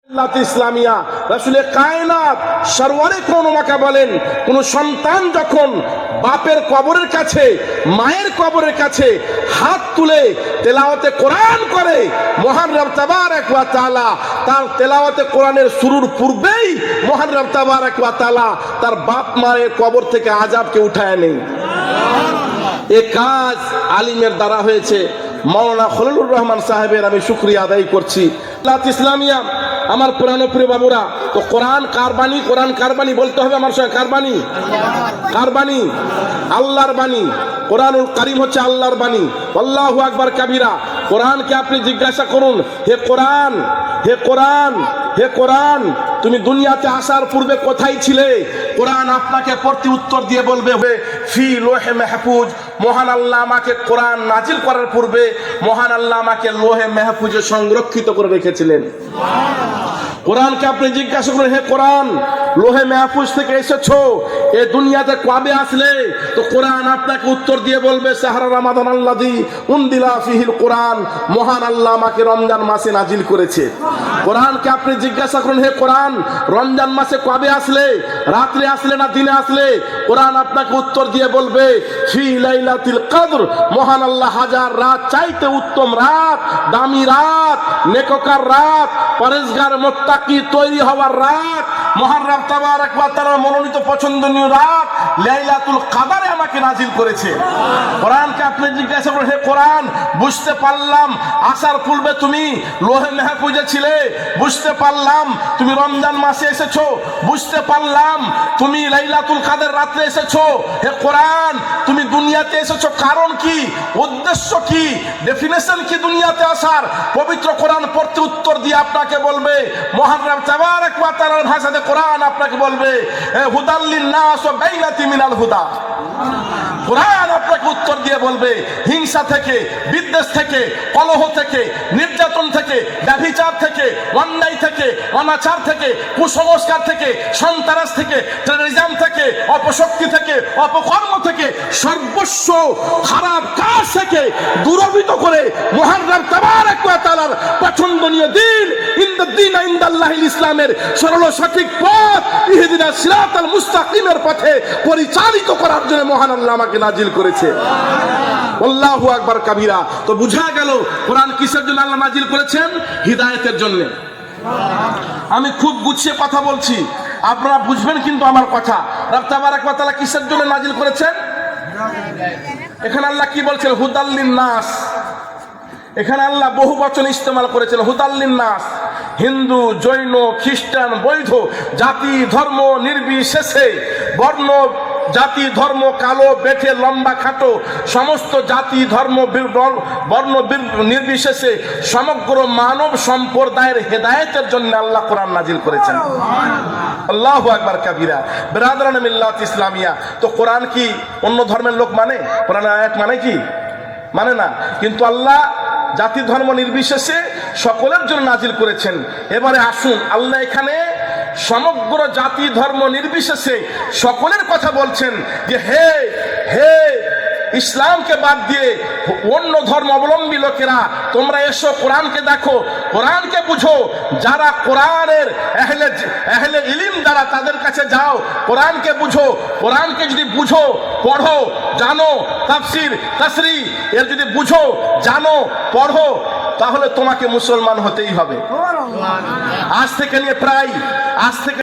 ইসলামিয়া রাসূলে কায়নাত সরওয়ারে কোনমাকা বলেন, কোন সন্তান যখন বাপের কবরের কাছে মায়ের কবরের কাছে হাত তুলে তেলাওয়াতে কোরআন করে, মহান রব তাবারক ওয়া তাআলা তার তেলাওয়াতে কোরআনের শুরুর পূর্বেই মহান রব তাবারক ওয়া তাআলা তার বাপ মায়ের কবর থেকে আযাবকে উঠায় নেন। এ কাজ আলিমের দ্বারা হয়েছে। মাওলানা খলিলুর রহমান সাহেবের আমি শুকরিয়া আদায় করছি। ইসলামিয়া আমার পুরানো প্রিয় বাবুরা, তো কোরআন কার বাণী? কোরআন কার বাণী বলতে হবে আমার সঙ্গে। কার বাণী? কার বাণী? আল্লাহর বাণী। কোরআনুল কারীম হচ্ছে আল্লাহর বাণী। আল্লাহু আকবার কাবীরা। কোরআনকে আপনি জিজ্ঞাসা করুন, হে কোরআন, হে কোরআন, হে কোরআন, তুমি দুনিয়াতে আসার পূর্বে কোথায় ছিলে? কোরআন আপনাকে প্রতি উত্তর দিয়ে বলবে, ফি লোহে মাহফুজ। মহান আল্লাহ আমাকে কোরআন নাজিল করার পূর্বে মহান আল্লাহ আমাকে লোহে মাহফুজে সংরক্ষিত করে রেখেছিলেন। কোরআনকে আপনি জিজ্ঞাসা করুন, হে কোরআন, লোহে মাহফুজ থেকে এসেছো, এ দুনিয়াতে কবে আসলে? তো কোরআন আপনাকে উত্তর দিয়ে বলবে, শাহরা রমাদান আল্লাযী উনজিলা ফীহিল কোরআন। মহান আল্লাহ আমাকে রমজান মাসে নাজিল করেছে। কোরআনকে আপনি জিজ্ঞাসা করুন, হে কোরআন, রমজান মাসে কবে আসলে? রাত্রে আসলে না দিনে আসলে? কোরআন আপনাকে উত্তর দিয়ে বলবে, ফি লাইলাতুল কদর। মহান আল্লাহ হাজার রাত চাইতে উত্তম রাত, দামি রাত, নেককার রাত, পরেজগার মুত্তাকি তৈরি হওয়ার রাত, মহান রব তাবারক ওয়া তাআলার মনোনীত পছন্দনীয় রাত লাইলাতুল কদরে আমাকে নাজিল করেছে। কোরআনকে আপনি জিজ্ঞাসা করুন, হে কোরআন, বুঝতে পারলাম আসার পূর্বে তুমি লোহে মাহফুজে ছিলে, বুঝতে পারলাম তুমি রমজান মাসে এসেছো, বুঝতে পারলাম তুমি লাইলাতুল কদর রাতে এসেছো। হে কোরআন, তুমি দুনিয়াতে এসেছো কারণ কি, উদ্দেশ্য কি, ডেফিনেশন কি দুনিয়াতে আসার? পবিত্র কোরআন পড়তে উত্তর দিয়ে আপনাকে বলবে, মহান রব তাবারক ওয়া তাআলার ভাষাতে কোরআন আপনাকে বলবে, হুদাল লিন-নাস ওয়া বাইনাতি মিনাল হুদা। কোরআন আপনাকে উত্তর দিয়ে বলবে, হিংসা থেকে, বিদ্বেষ থেকে, কলহ থেকে, নির্যাতন থেকে, ব্যভিচার থেকে, অন্যায় থেকে, অনাচার থেকে, কুসংস্কার থেকে, সন্ত্রাস থেকে, টেররিজম থেকে, অপশক্তি থেকে, অপকর্ম থেকে, সর্বস্ব খারাপ কাজ থেকে দূরীভূত করে মহান রব তাবারক ওয়া তাআলার পছন্দনীয় দ্বীন ইনদাদ্দীনা ইনদাল্লাহিল ইসলামের সরল সঠিক পথ ইহদিনাস সিরাতাল মুস্তাকিমের পথে পরিচালিত করার জন্য মহান আল্লাহ আমাকে নাজিল করেছে। আল্লাহু আকবার কাবীরা। তো বুঝা গেল কোরআন কিসের জন্য আল্লাহ নাজিল করেছেন? হিদায়াতের জন্য। আমি খুব গুছিয়ে কথা বলছি, আপনারা বুঝবেন কিন্তু আমার কথা। রব তাবারক ওয়া তাআলা কিসের জন্য নাজিল করেছেন? এখানে আল্লাহ কি বলছেন? হুদাল লিন-নাস। এখানে আল্লাহ বহু বচন ইস্তেমাল করেছেন। হুদাল লিন-নাস, হিন্দু, জৈন, খ্রিস্টান, বৌদ্ধ, জাতি ধর্ম নির্বিশেষে, বর্ণ জাতি ধর্ম, কালো বেঠে লম্বা খাটো, সমস্ত জাতি ধর্ম বর্ণ নির্বিশেষে সমগ্র মানব সম্প্রদায়ের হেদায়েতের জন্য আল্লাহ কোরআন নাজিল করেছেন। আল্লাহু আকবার কাবীরা। বিরাদরানে মিল্লাত ইসলামিয়া। তো কোরআন কি অন্য ধর্মের লোক মানে? কোরআনের আয়াত মানে কি? মানে না। কিন্তু আল্লাহ জাতি ধর্ম নির্বিশেষে সকলের জন্য নাজিল করেছেন। এবারে আসুন, আল্লাহ এখানে সমগ্র জাতি ধর্ম নির্বিশেষে সকলের কথা বলছেন যে হে হে ইসলামকে বাদ দিয়ে অন্য ধর্ম অবলম্বী লোকেরা, তোমরা এসো, কোরআনকে দেখো, কোরআনকে বুঝো। যারা কোরআনের আহলে ইলম যারা, তাদের কাছে যাও, কোরআনকে বুঝো। কোরআনকে যদি বুঝো, পড়ো, জানো, তাফসির তাসরিহ এর যদি বুঝো, জানো, পড়ো, তাহলে তোমাকে মুসলমান হতেই হবে। আজ থেকে